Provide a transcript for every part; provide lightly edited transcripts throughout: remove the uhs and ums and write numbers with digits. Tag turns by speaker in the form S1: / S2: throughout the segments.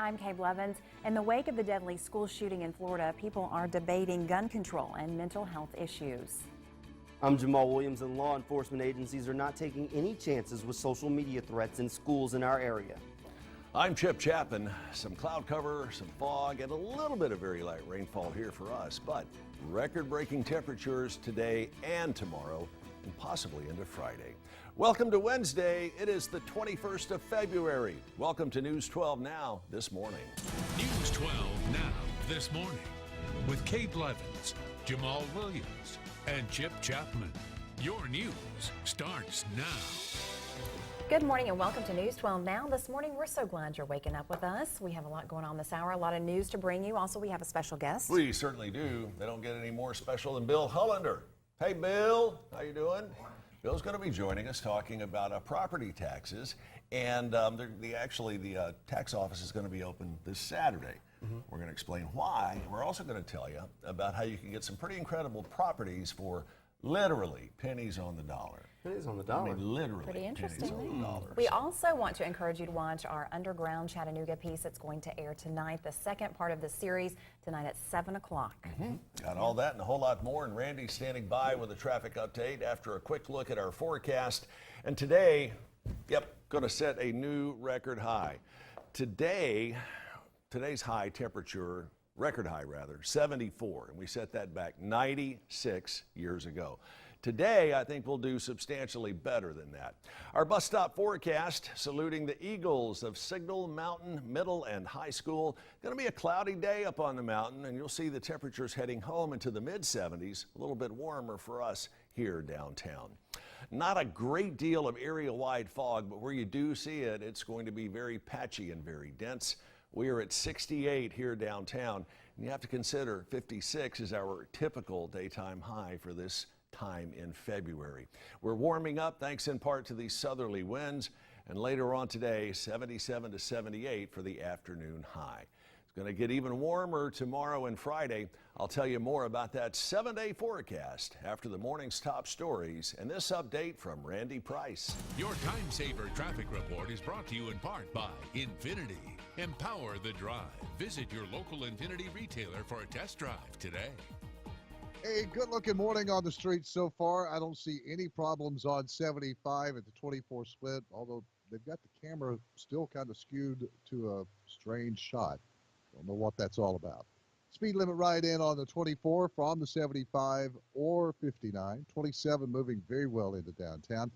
S1: I'm Kay Blevins. In the wake of the deadly school shooting in Florida, people are debating gun control and mental health issues.
S2: I'm Jamal Williams, and law enforcement agencies are not taking any chances with social media threats in schools in our area.
S3: I'm Chip Chapman. Some cloud cover, some fog, and a little bit of very light rainfall here for us, but record-breaking temperatures today and tomorrow, and possibly into Friday. Welcome to Wednesday. It is the 21st of February. Welcome to News 12 Now this morning.
S4: News 12 Now this morning with Kay Blevins, Jamal Williams, and Chip Chapman. Your news starts now.
S1: Good morning and welcome to News 12 Now. This morning, we're so glad you're waking up with us. We have a lot going on this hour, a lot of news to bring you. Also, we have a special guest.
S3: We certainly do. They don't get any more special than Bill Hollander. Hey, Bill. How you doing? Bill's going to be joining us talking about property taxes, and the tax office is going to be open this Saturday. We're going to explain why, and we're also going to tell you about how you can get some pretty incredible properties for literally pennies on the dollar.
S2: Pennies on the dollar.
S3: I mean, literally
S1: Pretty interesting.
S3: pennies on the dollar.
S1: We also want to encourage you to watch our Underground Chattanooga piece. It's going to air tonight, the second part of the series, tonight at 7 o'clock.
S3: Got all that and a whole lot more, and Randy's standing by with a traffic update after a quick look at our forecast. And today, going to set a new record high. Today's high temperature, record high rather, 74, and we set that back 96 years ago. Today, I think we'll do substantially better than that. Our bus stop forecast, saluting the Eagles of Signal Mountain Middle and High School. Going to be a cloudy day up on the mountain, and you'll see the temperatures heading home into the mid-70s, a little bit warmer for us here downtown. Not a great deal of area-wide fog, but where you do see it, it's going to be very patchy and very dense. We are at 68 here downtown, and you have to consider 56 is our typical daytime high for this time in February. We're warming up thanks in part to these southerly winds, and later on today, 77 to 78 for the afternoon high. It's going to get even warmer tomorrow and Friday. I'll tell you more about that 7-day forecast after the morning's top stories and this update from Randy Price.
S4: Your Time Saver Traffic Report is brought to you in part by Infinity. Empower the drive. Visit your local Infinity retailer for a test drive today.
S5: A good-looking morning on the streets so far. I don't see any problems on 75 at the 24 split, although they've got the camera still kind of skewed to a strange shot. Don't know what that's all about. Speed limit right in on the 24 from the 75 or 59. 27 moving very well into downtown.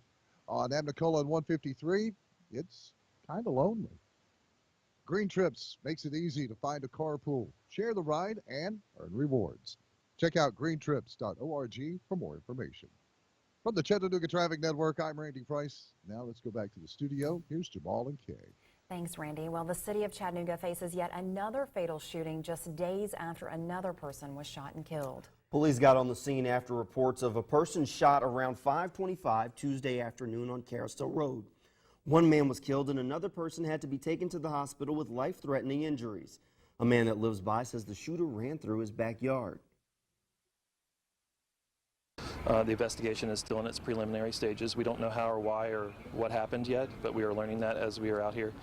S5: On Amnicola and 153, it's kind of lonely. Green Trips makes it easy to find a carpool, share the ride, and earn rewards. Check out greentrips.org for more information. From the Chattanooga Traffic Network, I'm Randy Price. Now let's go back to the studio. Here's Jamal and Kay.
S1: Thanks, Randy. Well, the city of Chattanooga faces yet another fatal shooting just days after another person was shot and killed.
S2: Police got on the scene after reports of a person shot around 5:25 Tuesday afternoon on Carousel Road. One man was killed and another person had to be taken to the hospital with life-threatening injuries. A man that lives by says the shooter ran through his backyard.
S6: The investigation is still in its preliminary stages. We don't know how or why or what happened yet, but we are learning that as we are out here.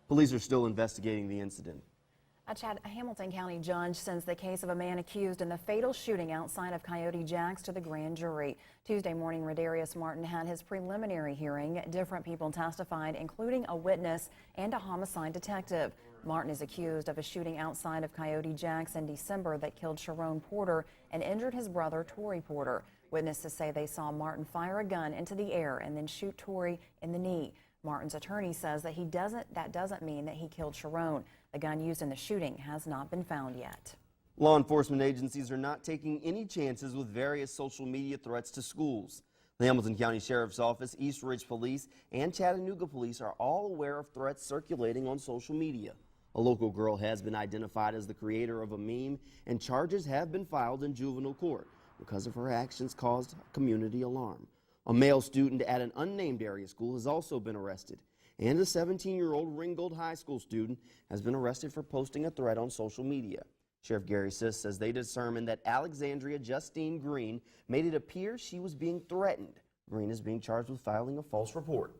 S2: Police are still investigating the incident.
S1: A Hamilton County judge sends the case of a man accused in the fatal shooting outside of Coyote Jack's to the grand jury. Tuesday morning, Rodarius Martin had his preliminary hearing. Different people testified, including a witness and a homicide detective. Martin is accused of a shooting outside of Coyote Jack's in December that killed Sharon Porter and injured his brother, Tory Porter. Witnesses say they saw Martin fire a gun into the air and then shoot Tory in the knee. Martin's attorney says that that doesn't mean that he killed Sharon. The gun used in the shooting has not been found yet.
S2: Law enforcement agencies are not taking any chances with various social media threats to schools. The Hamilton County Sheriff's Office, East Ridge Police, and Chattanooga Police are all aware of threats circulating on social media. A local girl has been identified as the creator of a meme, and charges have been filed in juvenile court because of her actions caused community alarm. A male student at an unnamed area school has also been arrested, and a 17-year-old Ringgold High School student has been arrested for posting a threat on social media. Sheriff Gary Siss says they determined that Alexandria Justine Green made it appear she was being threatened. Green is being charged with filing a false report.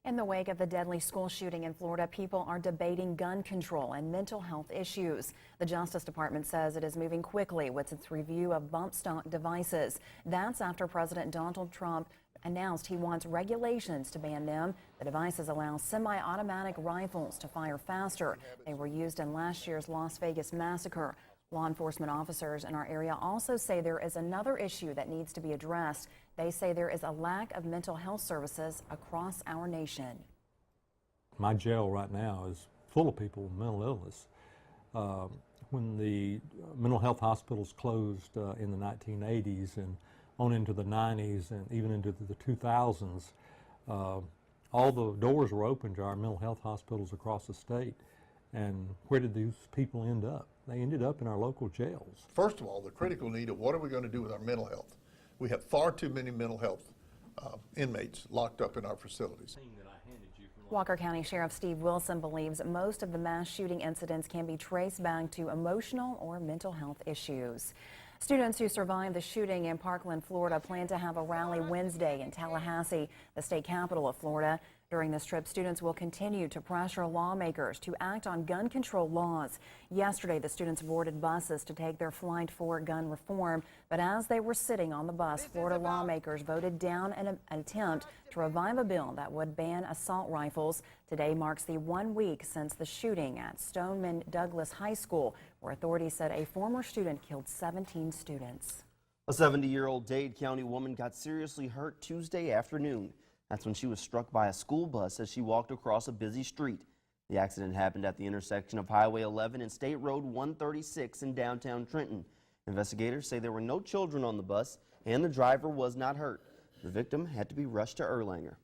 S1: In the wake of the deadly school shooting in Florida, people are debating gun control and mental health issues. The Justice Department says it is moving quickly with its review of bump stock devices. That's after President Donald Trump announced he wants regulations to ban them. The devices allow semi-automatic rifles to fire faster. They were used in last year's Las Vegas massacre. Law enforcement officers in our area also say there is another issue that needs to be addressed. They say there is a lack of mental health services across our nation.
S7: My jail right now is full of people with mental illness. When the mental health hospitals closed in the 1980s and on into the 90s and even into the 2000s, all the doors were open to our mental health hospitals across the state. And where did these people end up? They ended up in our local jails.
S8: First of all, the critical need of what are we going to do with our mental health? We have far too many mental health inmates locked up in our facilities.
S1: Walker County Sheriff Steve Wilson believes most of the mass shooting incidents can be traced back to emotional or mental health issues. Students who survived the shooting in Parkland, Florida, plan to have a rally Wednesday in Tallahassee, the state capital of Florida. During this trip, students will continue to pressure lawmakers to act on gun control laws. Yesterday, the students boarded buses to take their flight for gun reform. But as they were sitting on the bus, Florida lawmakers voted down an attempt to revive a bill that would ban assault rifles. Today marks the 1 week since the shooting at Stoneman Douglas High School, where authorities said a former student killed 17 students.
S2: A 70-year-old Dade County woman got seriously hurt Tuesday afternoon. That's when she was struck by a school bus as she walked across a busy street. The accident happened at the intersection of Highway 11 and State Road 136 in downtown Trenton. Investigators say there were no children on the bus and the driver was not hurt. The victim had to be rushed to Erlanger.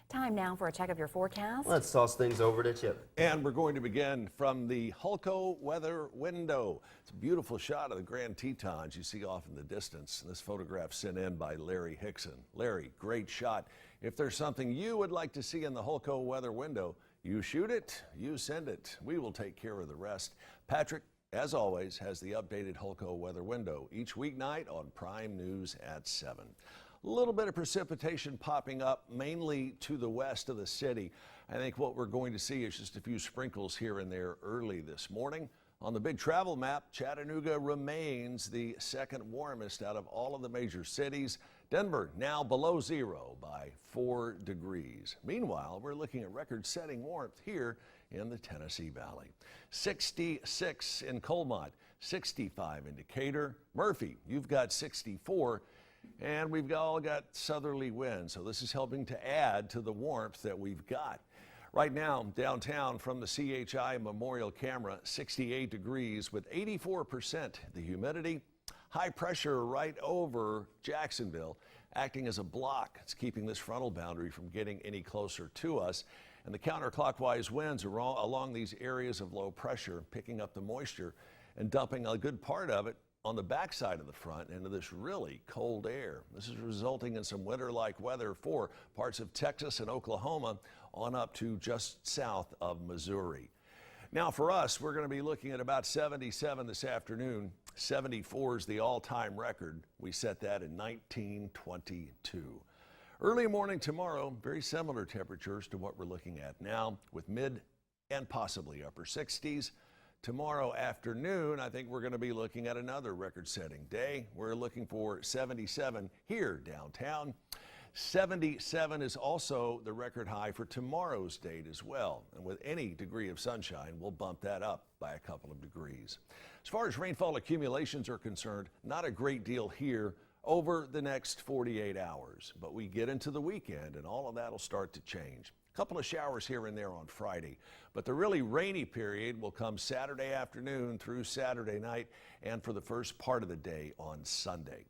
S1: Time now for a check of your forecast.
S2: Let's toss things over to Chip.
S3: And we're going to begin from the Hulco weather window. It's a beautiful shot of the Grand Tetons you see off in the distance. This photograph sent in by Larry Hickson. Larry, great shot. If there's something you would like to see in the Hulco weather window, you shoot it, you send it. We will take care of the rest. Patrick, as always, has the updated Hulco weather window each weeknight on Prime News at 7. A little bit of precipitation popping up mainly to the west of the city. I think what we're going to see is just a few sprinkles here and there early this morning. On the big travel map, Chattanooga remains the second warmest out of all of the major cities. Denver now below zero by 4 degrees. Meanwhile, we're looking at record-setting warmth here in the Tennessee Valley. 66 in Colmont, 65 in Decatur. Murphy, you've got 64. And we've all got southerly winds, so this is helping to add to the warmth that we've got. Right now, downtown from the CHI Memorial camera, 68 degrees with 84% the humidity. High pressure right over Jacksonville, acting as a block. It's keeping this frontal boundary from getting any closer to us. And the counterclockwise winds are all along these areas of low pressure, picking up the moisture and dumping a good part of it on the backside of the front into this really cold air. This is resulting in some winter-like weather for parts of Texas and Oklahoma on up to just south of Missouri. Now for us, we're going to be looking at about 77 this afternoon. 74 is the all-time record. We set that in 1922. Early morning tomorrow, very similar temperatures to what we're looking at now with mid and possibly upper 60s. Tomorrow afternoon, I think we're going to be looking at another record-setting day. We're looking for 77 here downtown. 77 is also the record high for tomorrow's date as well. And with any degree of sunshine, we'll bump that up by a couple of degrees. As far as rainfall accumulations are concerned, not a great deal here over the next 48 hours. But we get into the weekend and all of that will start to change. A couple of showers here and there on Friday, but the really rainy period will come Saturday afternoon through Saturday night and for the first part of the day on Sunday.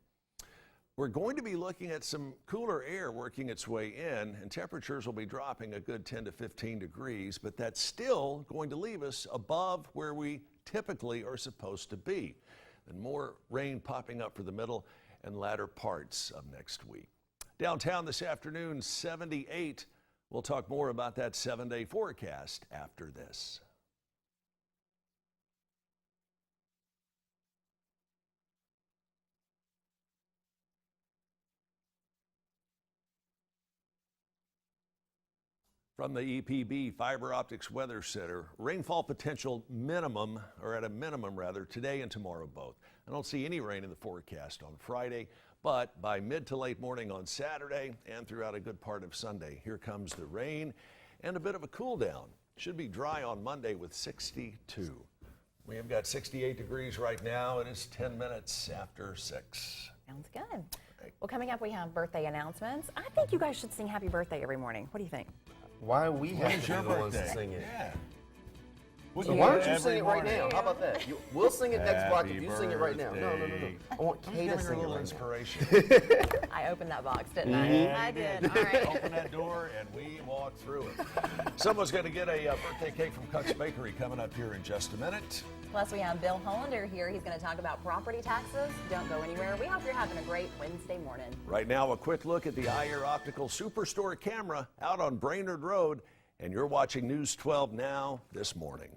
S3: We're going to be looking at some cooler air working its way in, and temperatures will be dropping a good 10 to 15 degrees, but that's still going to leave us above where we typically are supposed to be. And more rain popping up for the middle and latter parts of next week. Downtown this afternoon, 78. We'll talk more about that 7-day forecast after this. From the EPB Fiber Optics Weather Center, rainfall potential minimum, or at a minimum rather, today and tomorrow both. I don't see any rain in the forecast on Friday, but by mid to late morning on Saturday and throughout a good part of Sunday, here comes the rain and a bit of a cool down. Should be dry on Monday with 62. We have got 68 degrees right now. It is 10 minutes after 6.
S1: Sounds good. Well, coming up, we have birthday announcements. I think you guys should sing happy birthday every morning. What do you think?
S2: Why we have
S3: When's
S2: to
S3: your
S2: be the ones to
S3: birthday?
S2: sing it?
S3: Yeah.
S2: So why don't you
S3: Every
S2: sing it right
S3: morning.
S2: now? How about that? We'll sing it next block if
S3: Happy
S2: you sing it right now. No.
S3: birthday.
S2: I want
S3: I'm
S2: Kay to
S3: giving her a
S2: sing it
S3: little
S2: right now.
S3: inspiration.
S1: I opened that box, didn't
S3: Yeah,
S1: I? I
S3: you
S1: did. All right.
S3: Open that door and we walk through it. Someone's going to get a birthday cake from Cuck's Bakery coming up here in just a minute.
S1: Plus, we have Bill Hollander here. He's going to talk about property taxes. Don't go anywhere. We hope you're having a great Wednesday morning.
S3: Right now, a quick look at the Ayer Optical Superstore camera out on Brainerd Road. And you're watching News 12 Now this morning.